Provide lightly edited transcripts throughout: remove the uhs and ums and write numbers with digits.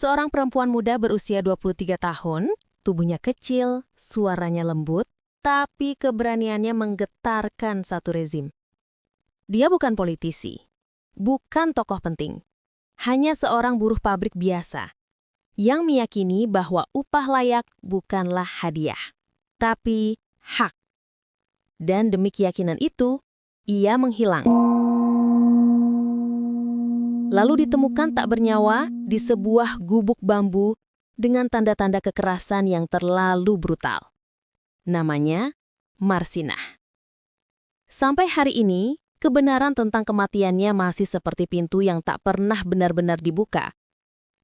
Seorang perempuan muda berusia 23 tahun, tubuhnya kecil, suaranya lembut, tapi keberaniannya menggetarkan satu rezim. Dia bukan politisi, bukan tokoh penting, hanya seorang buruh pabrik biasa yang meyakini bahwa upah layak bukanlah hadiah, tapi hak. Dan demi keyakinan itu, ia menghilang. Lalu ditemukan tak bernyawa di sebuah gubuk bambu dengan tanda-tanda kekerasan yang terlalu brutal. Namanya Marsinah. Sampai hari ini, kebenaran tentang kematiannya masih seperti pintu yang tak pernah benar-benar dibuka.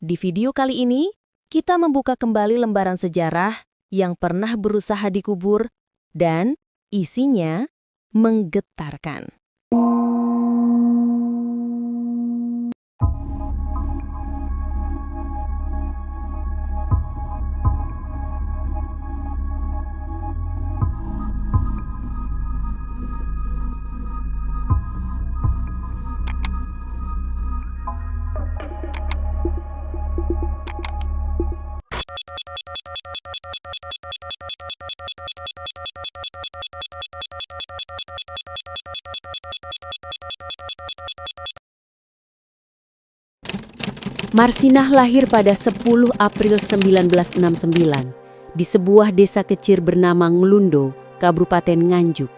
Di video kali ini, kita membuka kembali lembaran sejarah yang pernah berusaha dikubur dan isinya menggetarkan. Marsinah lahir pada 10 April 1969 di sebuah desa kecil bernama Nglundo, Kabupaten Nganjuk.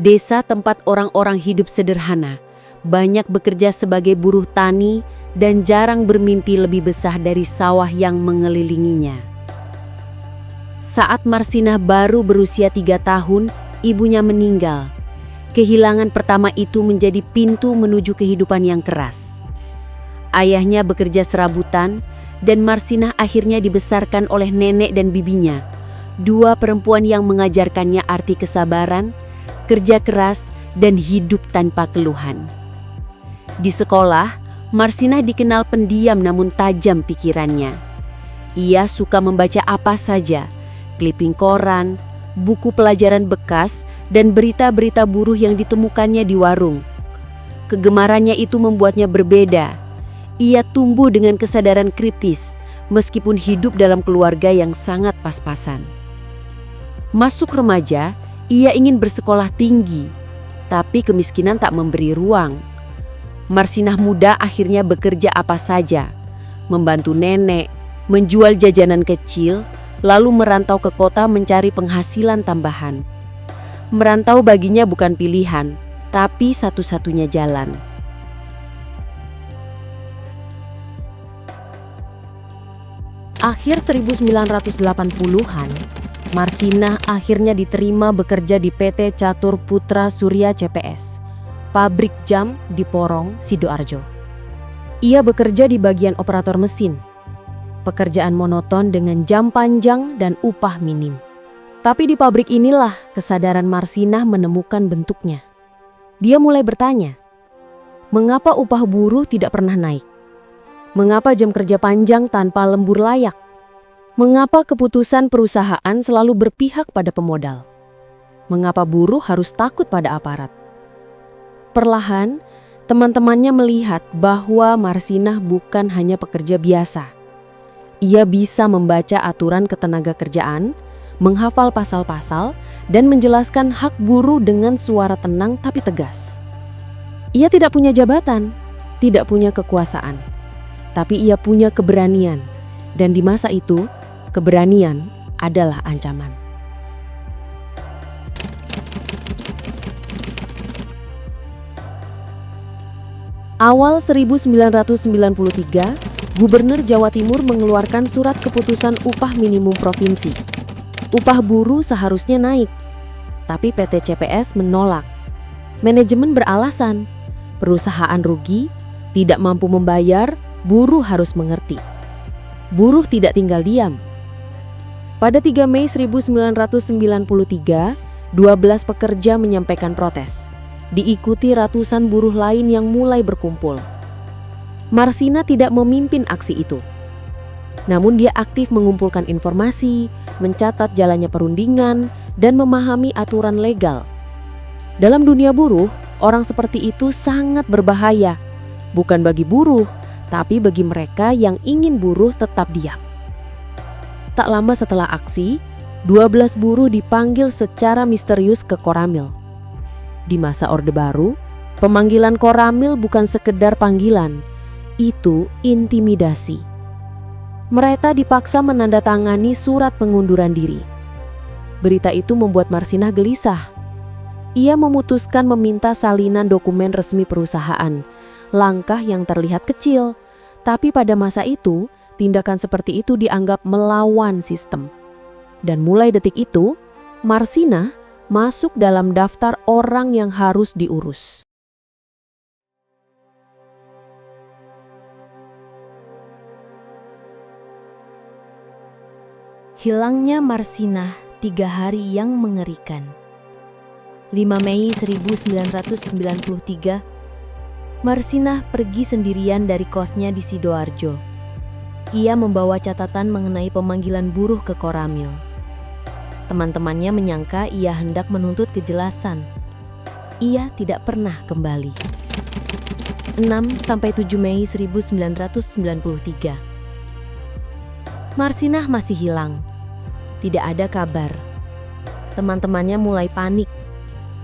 Desa tempat orang-orang hidup sederhana, banyak bekerja sebagai buruh tani dan jarang bermimpi lebih besar dari sawah yang mengelilinginya. Saat Marsinah baru berusia 3 tahun, ibunya meninggal. Kehilangan pertama itu menjadi pintu menuju kehidupan yang keras. Ayahnya bekerja serabutan dan Marsinah akhirnya dibesarkan oleh nenek dan bibinya, dua perempuan yang mengajarkannya arti kesabaran, kerja keras, dan hidup tanpa keluhan. Di sekolah, Marsinah dikenal pendiam namun tajam pikirannya. Ia suka membaca apa saja, kliping koran, buku pelajaran bekas, dan berita-berita buruh yang ditemukannya di warung. Kegemarannya itu membuatnya berbeda. Ia tumbuh dengan kesadaran kritis, meskipun hidup dalam keluarga yang sangat pas-pasan. Masuk remaja, ia ingin bersekolah tinggi, tapi kemiskinan tak memberi ruang. Marsinah muda akhirnya bekerja apa saja, membantu nenek, menjual jajanan kecil, lalu merantau ke kota mencari penghasilan tambahan. Merantau baginya bukan pilihan, tapi satu-satunya jalan. Akhir 1980-an, Marsinah akhirnya diterima bekerja di PT Catur Putra Surya CPS, pabrik jam di Porong, Sidoarjo. Ia bekerja di bagian operator mesin. Pekerjaan monoton dengan jam panjang dan upah minim. Tapi di pabrik inilah kesadaran Marsinah menemukan bentuknya. Dia mulai bertanya, mengapa upah buruh tidak pernah naik? Mengapa jam kerja panjang tanpa lembur layak? Mengapa keputusan perusahaan selalu berpihak pada pemodal? Mengapa buruh harus takut pada aparat? Perlahan, teman-temannya melihat bahwa Marsinah bukan hanya pekerja biasa. Ia bisa membaca aturan ketenagakerjaan, menghafal pasal-pasal, dan menjelaskan hak buruh dengan suara tenang tapi tegas. Ia tidak punya jabatan, tidak punya kekuasaan, tapi ia punya keberanian, dan di masa itu, keberanian adalah ancaman. Awal 1993, Gubernur Jawa Timur mengeluarkan surat keputusan upah minimum provinsi. Upah buruh seharusnya naik, tapi PT CPS menolak. Manajemen beralasan, perusahaan rugi, tidak mampu membayar, buruh harus mengerti. Buruh tidak tinggal diam. Pada 3 Mei 1993, 12 pekerja menyampaikan protes. Diikuti ratusan buruh lain yang mulai berkumpul. Marsinah tidak memimpin aksi itu. Namun dia aktif mengumpulkan informasi, mencatat jalannya perundingan, dan memahami aturan legal. Dalam dunia buruh, orang seperti itu sangat berbahaya. Bukan bagi buruh, tapi bagi mereka yang ingin buruh tetap diam. Tak lama setelah aksi, 12 buruh dipanggil secara misterius ke Koramil. Di masa Orde Baru, pemanggilan Koramil bukan sekedar panggilan, itu intimidasi. Mereka dipaksa menandatangani surat pengunduran diri. Berita itu membuat Marsinah gelisah. Ia memutuskan meminta salinan dokumen resmi perusahaan, langkah yang terlihat kecil, tapi pada masa itu, tindakan seperti itu dianggap melawan sistem. Dan mulai detik itu, Marsinah masuk dalam daftar orang yang harus diurus. Hilangnya Marsinah 3 hari yang mengerikan. 5 Mei 1993, Marsinah pergi sendirian dari kosnya di Sidoarjo. Ia membawa catatan mengenai pemanggilan buruh ke Koramil. Teman-temannya menyangka ia hendak menuntut kejelasan. Ia tidak pernah kembali. 6-7 Mei 1993. Marsinah masih hilang. Tidak ada kabar. Teman-temannya mulai panik,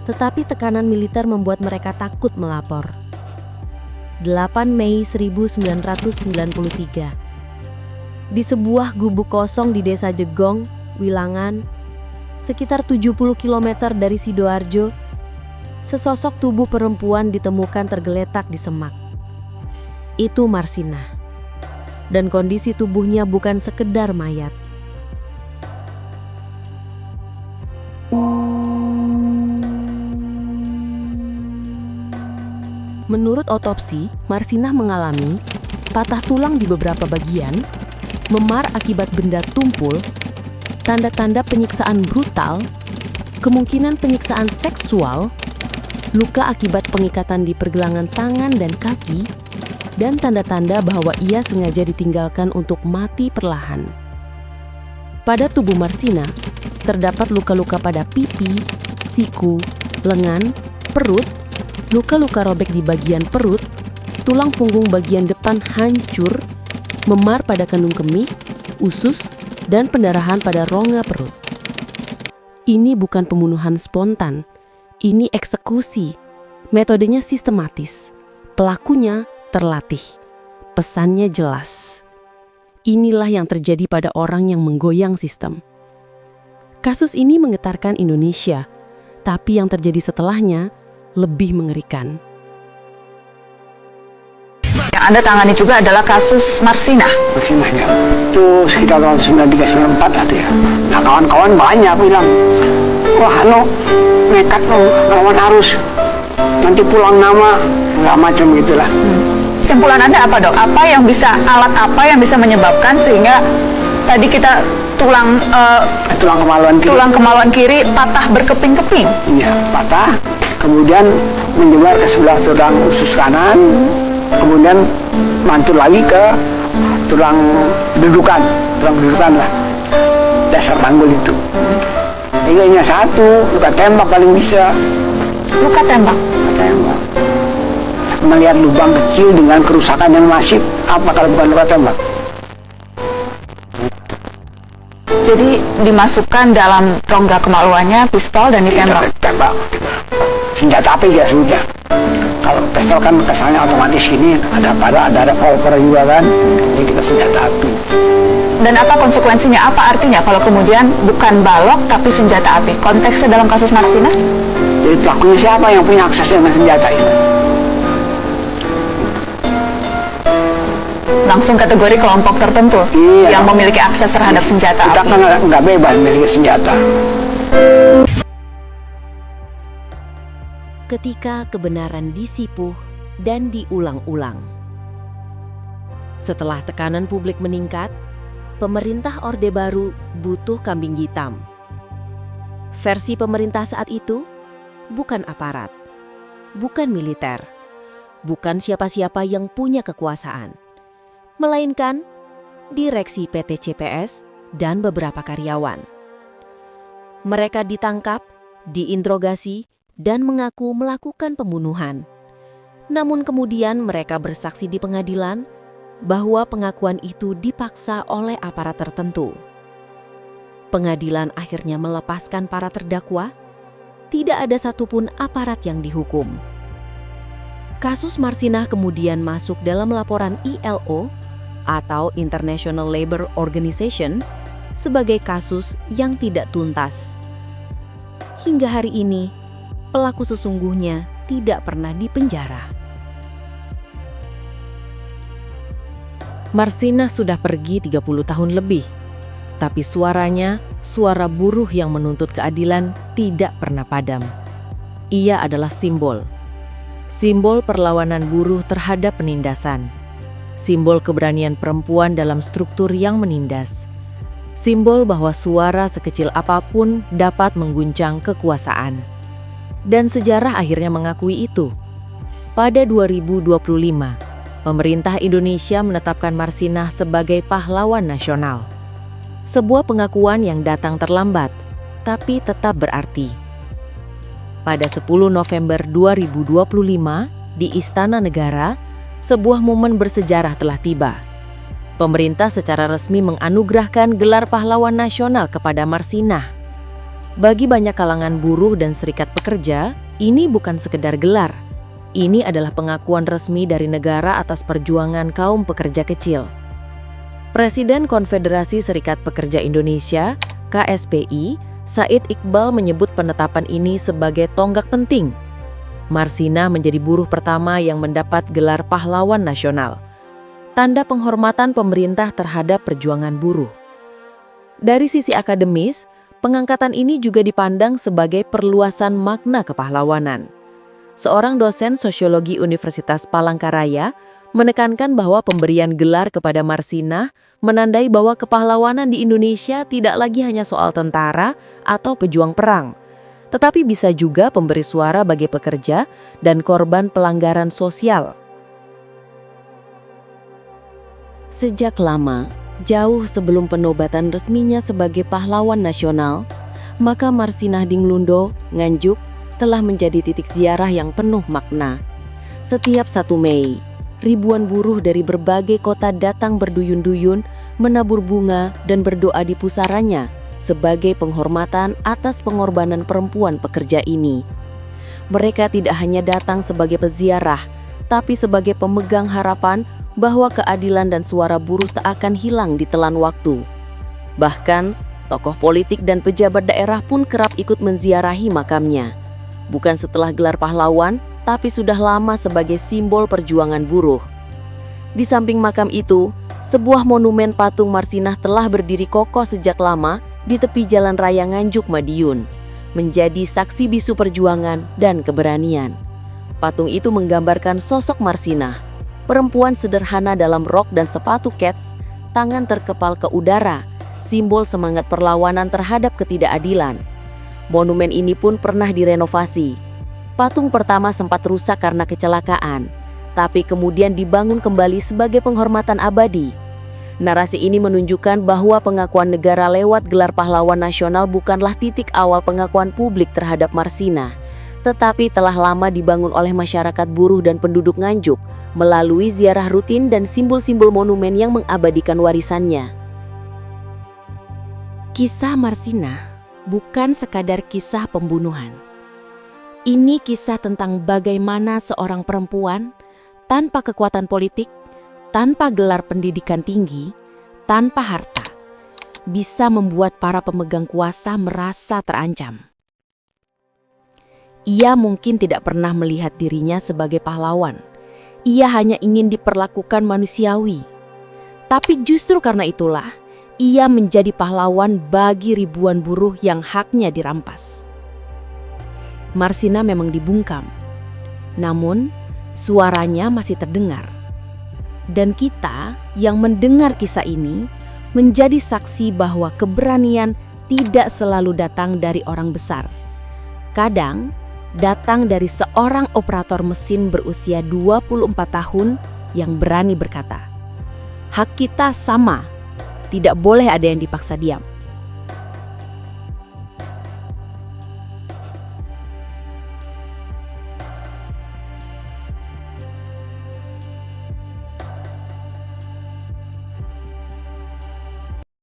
tetapi tekanan militer membuat mereka takut melapor. 8 Mei 1993. Di sebuah gubuk kosong di Desa Jegong, Wilangan, sekitar 70 km dari Sidoarjo, sesosok tubuh perempuan ditemukan tergeletak di semak. Itu Marsinah. Dan kondisi tubuhnya bukan sekedar mayat. Menurut otopsi, Marsinah mengalami patah tulang di beberapa bagian, memar akibat benda tumpul, tanda-tanda penyiksaan brutal, kemungkinan penyiksaan seksual, luka akibat pengikatan di pergelangan tangan dan kaki, dan tanda-tanda bahwa ia sengaja ditinggalkan untuk mati perlahan. Pada tubuh Marsinah, terdapat luka-luka pada pipi, siku, lengan, perut, luka-luka robek di bagian perut, tulang punggung bagian depan hancur, memar pada kandung kemih, usus, dan pendarahan pada rongga perut. Ini bukan pembunuhan spontan, ini eksekusi. Metodenya sistematis, pelakunya terlatih, pesannya jelas. Inilah yang terjadi pada orang yang menggoyang sistem. Kasus ini menggetarkan Indonesia, tapi yang terjadi setelahnya lebih mengerikan. Yang Anda tangani juga adalah kasus Marsinah. Marsinah ya, itu sekitar tahun 93-94 ada ya. Nah kawan-kawan banyak bilang, wah nekat lo lawan arus, nanti pulang nama, nggak macam gitulah. Kesimpulan Anda apa dok? Alat apa yang bisa menyebabkan sehingga tadi kita tulang kemaluan kiri patah berkeping-keping? Iya, patah. Kemudian menyebar ke sebelah tulang usus kanan, kemudian mantul lagi ke tulang dudukan lah, dasar panggul itu. Hingga satu, luka tembak paling bisa. Luka tembak? Luka tembak. Melihat lubang kecil dengan kerusakan yang masif, apa kalau bukan luka tembak? Jadi dimasukkan dalam rongga kemaluannya pistol dan ditembak? Tembak. Senjata api ya sudah. Kalau pistol kan kesannya otomatis gini, ada revolver juga kan, jadi kita senjata api. Dan apa konsekuensinya, apa artinya kalau kemudian bukan balok tapi senjata api? Konteksnya dalam kasus Marsinah? Jadi pelakunya siapa yang punya akses dengan senjata itu? Langsung kategori kelompok tertentu yang memiliki akses terhadap senjata api. Kita kan nggak bebas memiliki senjata. Ketika kebenaran disipuh dan diulang-ulang. Setelah tekanan publik meningkat, pemerintah Orde Baru butuh kambing hitam. Versi pemerintah saat itu bukan aparat, bukan militer, bukan siapa-siapa yang punya kekuasaan, melainkan direksi PT CPS dan beberapa karyawan. Mereka ditangkap, diinterogasi, dan mengaku melakukan pembunuhan. Namun kemudian mereka bersaksi di pengadilan bahwa pengakuan itu dipaksa oleh aparat tertentu. Pengadilan akhirnya melepaskan para terdakwa. Tidak ada satupun aparat yang dihukum. Kasus Marsinah kemudian masuk dalam laporan ILO atau International Labour Organization sebagai kasus yang tidak tuntas. Hingga hari ini, pelaku sesungguhnya tidak pernah dipenjara. Marsinah sudah pergi 30 tahun lebih. Tapi suaranya, suara buruh yang menuntut keadilan tidak pernah padam. Ia adalah simbol perlawanan buruh terhadap penindasan. Simbol keberanian perempuan dalam struktur yang menindas. Simbol bahwa suara sekecil apapun dapat mengguncang kekuasaan. Dan sejarah akhirnya mengakui itu. Pada 2025, pemerintah Indonesia menetapkan Marsinah sebagai pahlawan nasional. Sebuah pengakuan yang datang terlambat, tapi tetap berarti. Pada 10 November 2025, di Istana Negara, sebuah momen bersejarah telah tiba. Pemerintah secara resmi menganugerahkan gelar pahlawan nasional kepada Marsinah. Bagi banyak kalangan buruh dan serikat pekerja, ini bukan sekedar gelar. Ini adalah pengakuan resmi dari negara atas perjuangan kaum pekerja kecil. Presiden Konfederasi Serikat Pekerja Indonesia, KSPI, Said Iqbal menyebut penetapan ini sebagai tonggak penting. Marsinah menjadi buruh pertama yang mendapat gelar pahlawan nasional. Tanda penghormatan pemerintah terhadap perjuangan buruh. Dari sisi akademis, pengangkatan ini juga dipandang sebagai perluasan makna kepahlawanan. Seorang dosen sosiologi Universitas Palangkaraya menekankan bahwa pemberian gelar kepada Marsinah menandai bahwa kepahlawanan di Indonesia tidak lagi hanya soal tentara atau pejuang perang, tetapi bisa juga pemberi suara bagi pekerja dan korban pelanggaran sosial. Sejak lama, jauh sebelum penobatan resminya sebagai pahlawan nasional, maka Marsinah di Nglundo, Nganjuk, telah menjadi titik ziarah yang penuh makna. Setiap 1 Mei, ribuan buruh dari berbagai kota datang berduyun-duyun, menabur bunga dan berdoa di pusaranya sebagai penghormatan atas pengorbanan perempuan pekerja ini. Mereka tidak hanya datang sebagai peziarah, tapi sebagai pemegang harapan bahwa keadilan dan suara buruh tak akan hilang ditelan waktu. Bahkan, tokoh politik dan pejabat daerah pun kerap ikut menziarahi makamnya. Bukan setelah gelar pahlawan, tapi sudah lama sebagai simbol perjuangan buruh. Di samping makam itu, sebuah monumen patung Marsinah telah berdiri kokoh sejak lama di tepi jalan raya Nganjuk, Madiun, menjadi saksi bisu perjuangan dan keberanian. Patung itu menggambarkan sosok Marsinah, perempuan sederhana dalam rok dan sepatu kets, tangan terkepal ke udara, simbol semangat perlawanan terhadap ketidakadilan. Monumen ini pun pernah direnovasi. Patung pertama sempat rusak karena kecelakaan, tapi kemudian dibangun kembali sebagai penghormatan abadi. Narasi ini menunjukkan bahwa pengakuan negara lewat gelar pahlawan nasional bukanlah titik awal pengakuan publik terhadap Marsinah, tetapi telah lama dibangun oleh masyarakat buruh dan penduduk Nganjuk melalui ziarah rutin dan simbol-simbol monumen yang mengabadikan warisannya. Kisah Marsinah bukan sekadar kisah pembunuhan. Ini kisah tentang bagaimana seorang perempuan tanpa kekuatan politik, tanpa gelar pendidikan tinggi, tanpa harta, bisa membuat para pemegang kuasa merasa terancam. Ia mungkin tidak pernah melihat dirinya sebagai pahlawan. Ia hanya ingin diperlakukan manusiawi. Tapi justru karena itulah, ia menjadi pahlawan bagi ribuan buruh yang haknya dirampas. Marsinah memang dibungkam, namun suaranya masih terdengar. Dan kita yang mendengar kisah ini menjadi saksi bahwa keberanian tidak selalu datang dari orang besar. Kadang datang dari seorang operator mesin berusia 24 tahun yang berani berkata, "Hak kita sama, tidak boleh ada yang dipaksa diam."